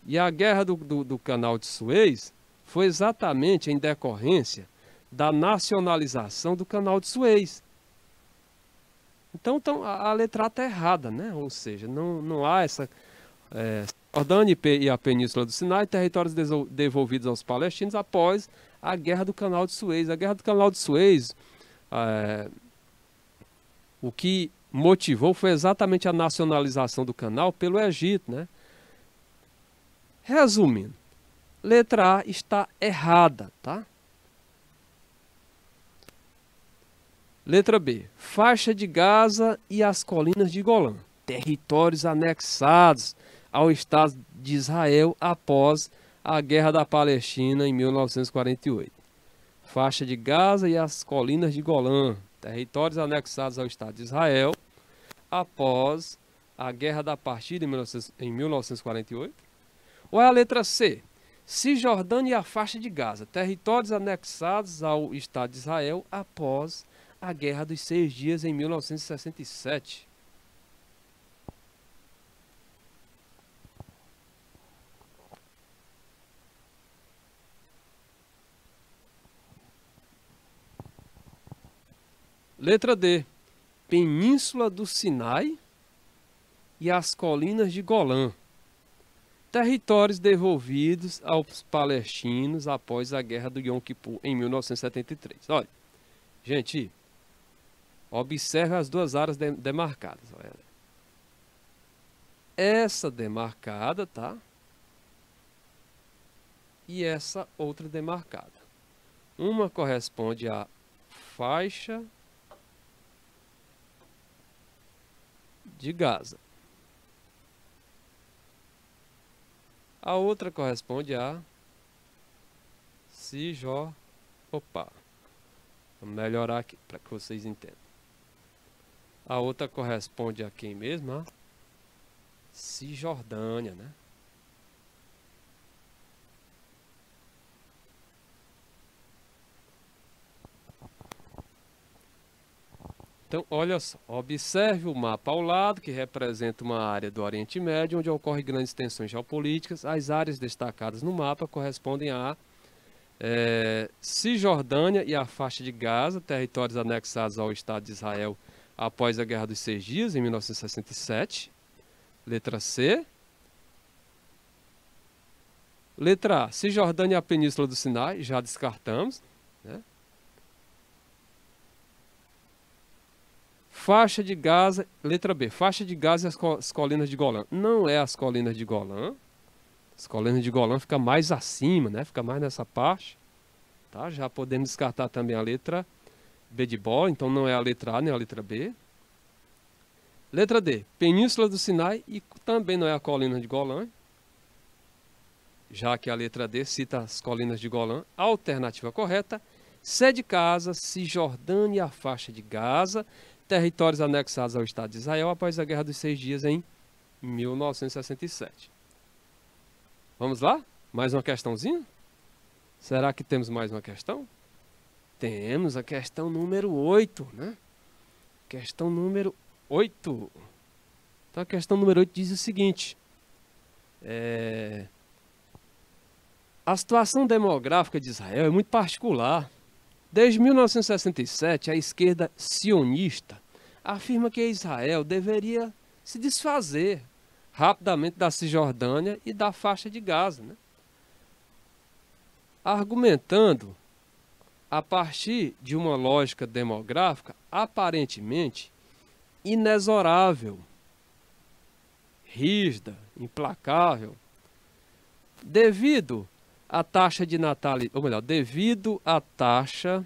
E a Guerra do Canal de Suez foi exatamente em decorrência da nacionalização do canal de Suez. Então a letra A está errada, né? Ou seja, não há essa... Cisjordânia e a Península do Sinai, territórios devolvidos aos palestinos após a Guerra do Canal de Suez. A Guerra do Canal de Suez, o que motivou foi exatamente a nacionalização do canal pelo Egito, né? Resumindo, letra A está errada, tá? Letra B, faixa de Gaza e as colinas de Golã, territórios anexados ao Estado de Israel após a Guerra da Palestina em 1948. Faixa de Gaza e as colinas de Golã, territórios anexados ao Estado de Israel após a Guerra da Partida em 1948. Ou é a letra C, Cisjordânia e a faixa de Gaza, territórios anexados ao Estado de Israel após a Guerra dos 6 Dias em 1967. Letra D, Península do Sinai e as colinas de Golã, territórios devolvidos aos palestinos após a Guerra do Yom Kippur em 1973. Olha, gente, observe as duas áreas demarcadas. Olha. Essa demarcada, tá? E essa outra demarcada. Uma corresponde à faixa de Gaza. A outra corresponde a Cisjordânia. Opa, vou melhorar aqui para que vocês entendam. A outra corresponde a quem mesmo? A Cisjordânia, né? Então, olha só, observe o mapa ao lado, que representa uma área do Oriente Médio, onde ocorrem grandes tensões geopolíticas. As áreas destacadas no mapa correspondem a Cisjordânia e a faixa de Gaza, territórios anexados ao Estado de Israel após a Guerra dos 6 Dias, em 1967. Letra C. Letra A, Cisjordânia e a Península do Sinai, já descartamos, né? Faixa de Gaza, letra B, faixa de Gaza e as colinas de Golã. Não é as colinas de Golã. As colinas de Golã fica mais acima, né? Fica mais nessa parte. Tá? Já podemos descartar também a letra B de bola, então não é a letra A nem a letra B. Letra D, Península do Sinai e também não é a colina de Golã. Já que a letra D cita as colinas de Golã. Alternativa correta, C de casa, Cisjordânia e a faixa de Gaza, territórios anexados ao Estado de Israel após a Guerra dos 6 Dias em 1967. Vamos lá? Mais uma questãozinha? Será que temos mais uma questão? Temos a questão número 8, né? Questão número 8. Então a questão número 8 diz o seguinte. A situação demográfica de Israel é muito particular. Desde 1967, a esquerda sionista afirma que Israel deveria se desfazer rapidamente da Cisjordânia e da faixa de Gaza, né? Argumentando a partir de uma lógica demográfica aparentemente inexorável, rígida, implacável, devido à taxa de natalidade, ou melhor, devido à taxa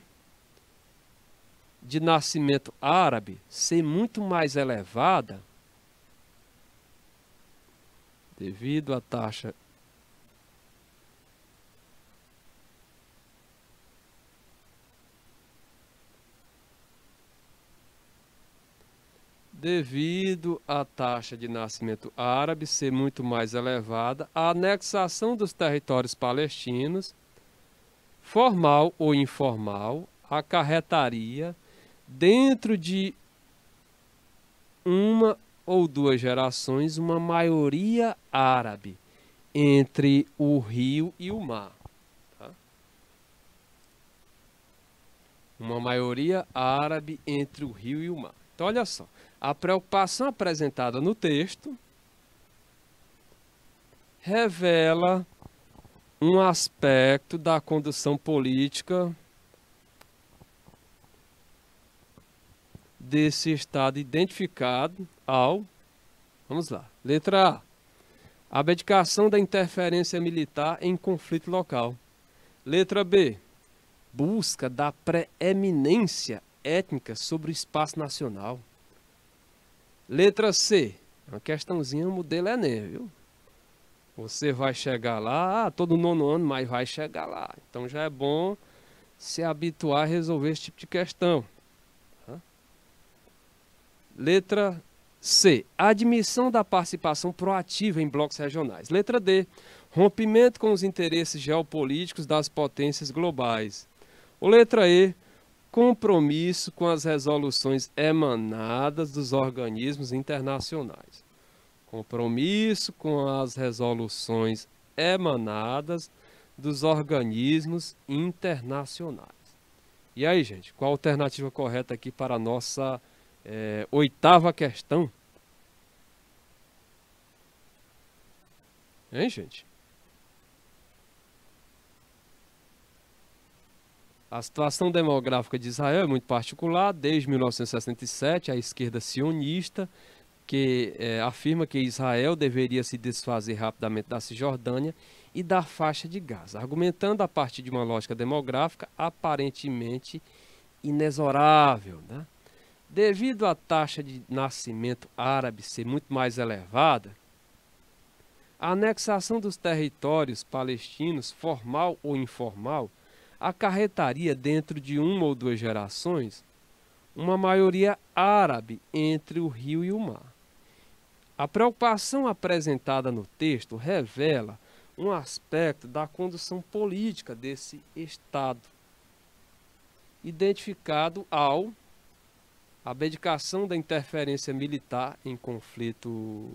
de nascimento árabe ser muito mais elevada, devido à taxa de nascimento árabe ser muito mais elevada, a anexação dos territórios palestinos, formal ou informal, acarretaria, dentro de uma ou duas gerações, uma maioria árabe entre o rio e o mar. Tá? Uma maioria árabe entre o rio e o mar. Então, olha só. A preocupação apresentada no texto revela um aspecto da condução política desse Estado identificado ao... Vamos lá. Letra A. Abdicação da interferência militar em conflito local. Letra B. Busca da preeminência étnica sobre o espaço nacional. Letra C. Uma questãozinha modelo Enem, viu? Você vai chegar lá, todo nono ano, mas vai chegar lá. Então já é bom se habituar a resolver esse tipo de questão. Letra C. Admissão da participação proativa em blocos regionais. Letra D. Rompimento com os interesses geopolíticos das potências globais. Ou letra E. Compromisso com as resoluções emanadas dos organismos internacionais. Compromisso com as resoluções emanadas dos organismos internacionais. E aí, gente, qual a alternativa correta aqui para a nossa oitava questão? Hein, gente? A situação demográfica de Israel é muito particular. Desde 1967, a esquerda sionista que afirma que Israel deveria se desfazer rapidamente da Cisjordânia e da faixa de Gaza, argumentando a partir de uma lógica demográfica aparentemente inexorável, né? Devido à taxa de nascimento árabe ser muito mais elevada, a anexação dos territórios palestinos, formal ou informal, acarretaria dentro de uma ou duas gerações uma maioria árabe entre o rio e o mar. A preocupação apresentada no texto revela um aspecto da condução política desse Estado, identificado ao abdicação da interferência militar em conflito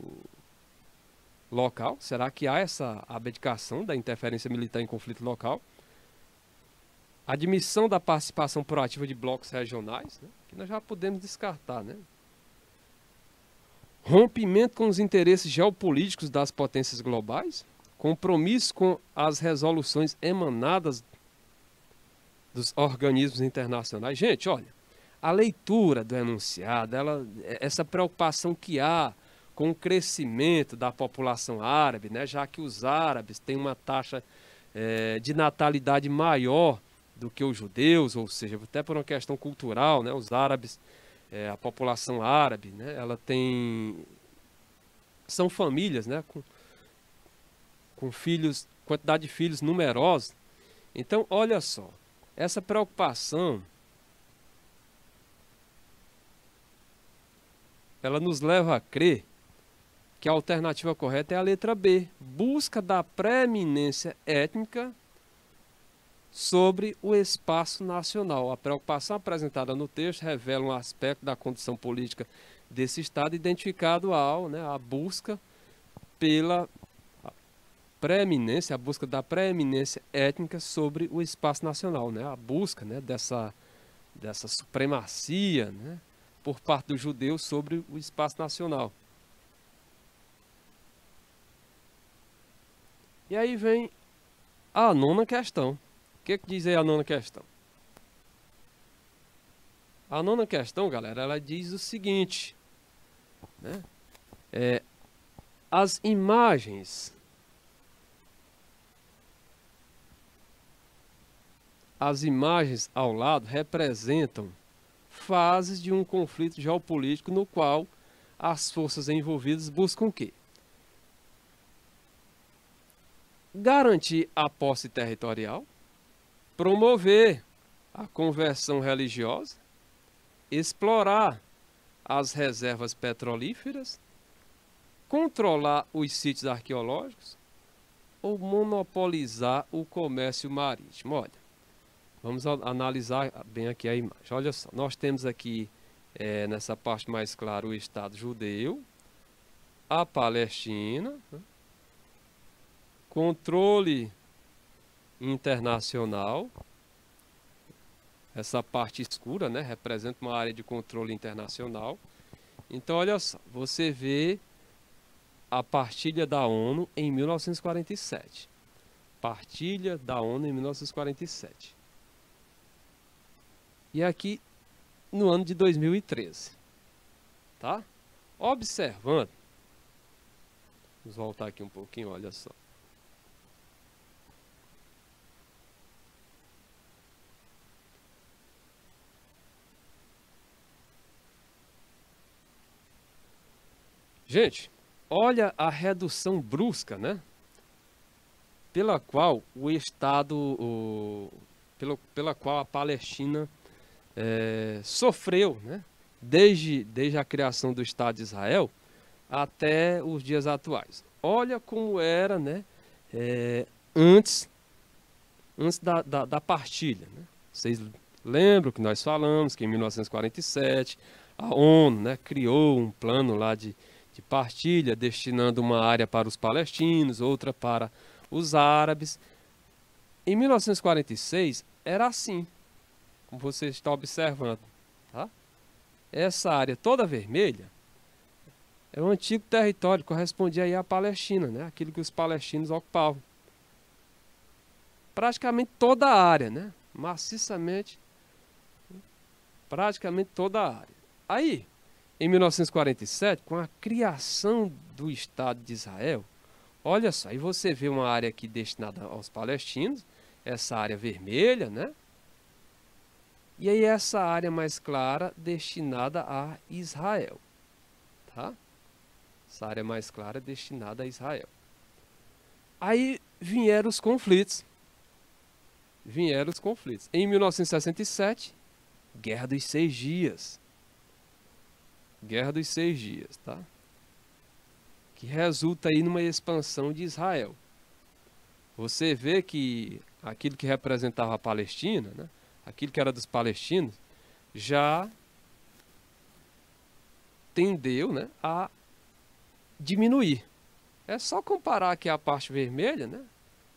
local. Será que há essa abdicação da interferência militar em conflito local? Admissão da participação proativa de blocos regionais, né, que nós já podemos descartar, né? Rompimento com os interesses geopolíticos das potências globais, compromisso com as resoluções emanadas dos organismos internacionais. Gente, olha, a leitura do enunciado, essa preocupação que há com o crescimento da população árabe, né, já que os árabes têm uma taxa de natalidade maior do que os judeus, ou seja, até por uma questão cultural, né, os árabes, a população árabe, né, ela tem, são famílias, né, com filhos, quantidade de filhos numerosa. Então, olha só, essa preocupação, ela nos leva a crer que a alternativa correta é a letra B, busca da preeminência étnica sobre o espaço nacional. A preocupação apresentada no texto revela um aspecto da condição política desse Estado identificado à busca pela preeminência, a busca da preeminência étnica sobre o espaço nacional, né? A busca, né, dessa supremacia, né, por parte dos judeus sobre o espaço nacional. E aí vem a nona questão. O que diz aí a nona questão? A nona questão, galera, ela diz o seguinte, né? As imagens ao lado representam fases de um conflito geopolítico no qual as forças envolvidas buscam o quê? Garantir a posse territorial, promover a conversão religiosa, explorar as reservas petrolíferas, controlar os sítios arqueológicos ou monopolizar o comércio marítimo. Olha, vamos analisar bem aqui a imagem. Olha só, nós temos aqui nessa parte mais clara o Estado judeu, a Palestina, né? Controle internacional, Essa parte escura, né, representa uma área de controle internacional. Então, olha só, você vê a partilha da ONU em 1947. Partilha da ONU em 1947. E aqui no ano de 2013. Tá? Observando. Vamos voltar aqui um pouquinho, olha só. Gente, olha a redução brusca, né? Pela qual o Estado, pela qual a Palestina sofreu, né? Desde a criação do Estado de Israel até os dias atuais. Olha como era, né? Antes da partilha, né? Vocês lembram que nós falamos que em 1947 a ONU, né, criou um plano lá de partilha, destinando uma área para os palestinos, outra para os árabes. Em 1946 era assim, como você está observando, tá? Essa área toda vermelha é o antigo território que correspondia aí à Palestina, né? Aquilo que os palestinos ocupavam. Praticamente toda a área, né? Maciçamente, praticamente toda a área. Aí, em 1947, com a criação do Estado de Israel, olha só, aí você vê uma área aqui destinada aos palestinos, essa área vermelha, né? E aí essa área mais clara destinada a Israel, tá? Essa área mais clara destinada a Israel. Aí vieram os conflitos. Em 1967, Guerra dos 6 Dias. Guerra dos 6 Dias, tá? Que resulta aí numa expansão de Israel. Você vê que aquilo que representava a Palestina, né? Aquilo que era dos palestinos, já tendeu, né, a diminuir. É só comparar aqui a parte vermelha, né,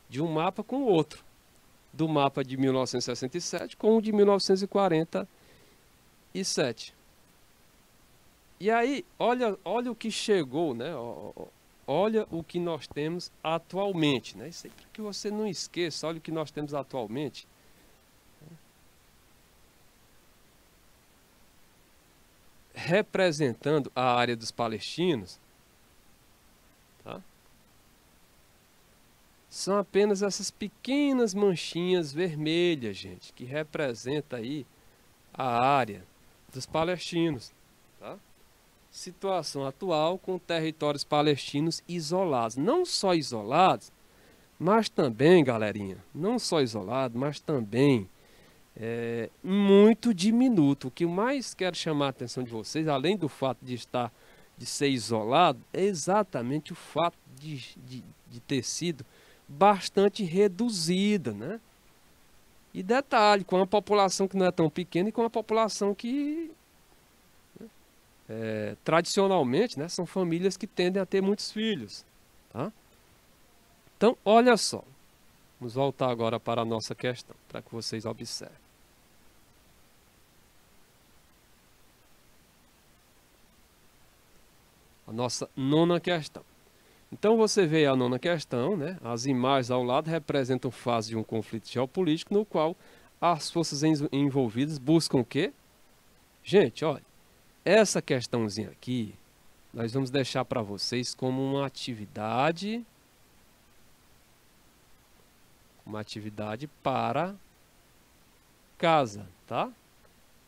de um mapa com o outro. Do mapa de 1967 com o de 1947. E aí, olha o que chegou, né? Olha o que nós temos atualmente, né? Isso aí para que você não esqueça, olha o que nós temos atualmente. Representando a área dos palestinos, tá? São apenas essas pequenas manchinhas vermelhas, gente, que representa aí a área dos palestinos, tá? Situação atual com territórios palestinos isolados. Não só isolados, mas também, galerinha, não só isolados, mas também muito diminuto. O que eu mais quero chamar a atenção de vocês, além do fato de ser isolado, é exatamente o fato de ter sido bastante reduzida, né? E detalhe, com uma população que não é tão pequena e com uma população que tradicionalmente, né, são famílias que tendem a ter muitos filhos, tá? Então, olha só. Vamos voltar agora para a nossa questão, para que vocês observem. A nossa nona questão. Então você vê a nona questão, né? As imagens ao lado representam fase de um conflito geopolítico no qual as forças envolvidas buscam o quê? Gente, olha, essa questãozinha aqui, nós vamos deixar para vocês como uma atividade para casa, tá?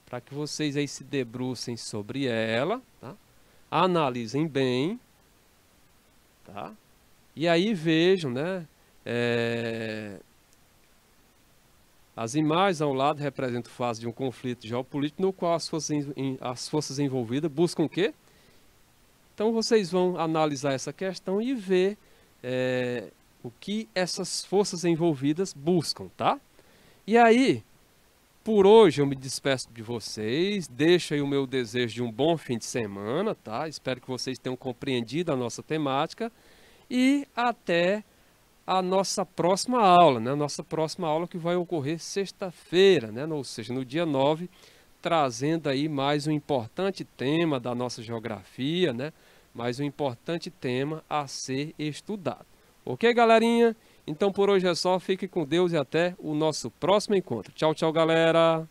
Para que vocês aí se debrucem sobre ela, tá? Analisem bem, tá? E aí vejam, né? As imagens ao lado representam fase de um conflito geopolítico no qual as forças envolvidas buscam o quê? Então vocês vão analisar essa questão e ver o que essas forças envolvidas buscam, tá? E aí, por hoje eu me despeço de vocês, deixo aí o meu desejo de um bom fim de semana, tá? Espero que vocês tenham compreendido a nossa temática e até a nossa próxima aula, né? A nossa próxima aula que vai ocorrer sexta-feira, né? Ou seja, no dia 9, trazendo aí mais um importante tema da nossa geografia, né? Mais um importante tema a ser estudado. Ok, galerinha? Então por hoje é só, fique com Deus e até o nosso próximo encontro. Tchau, tchau, galera!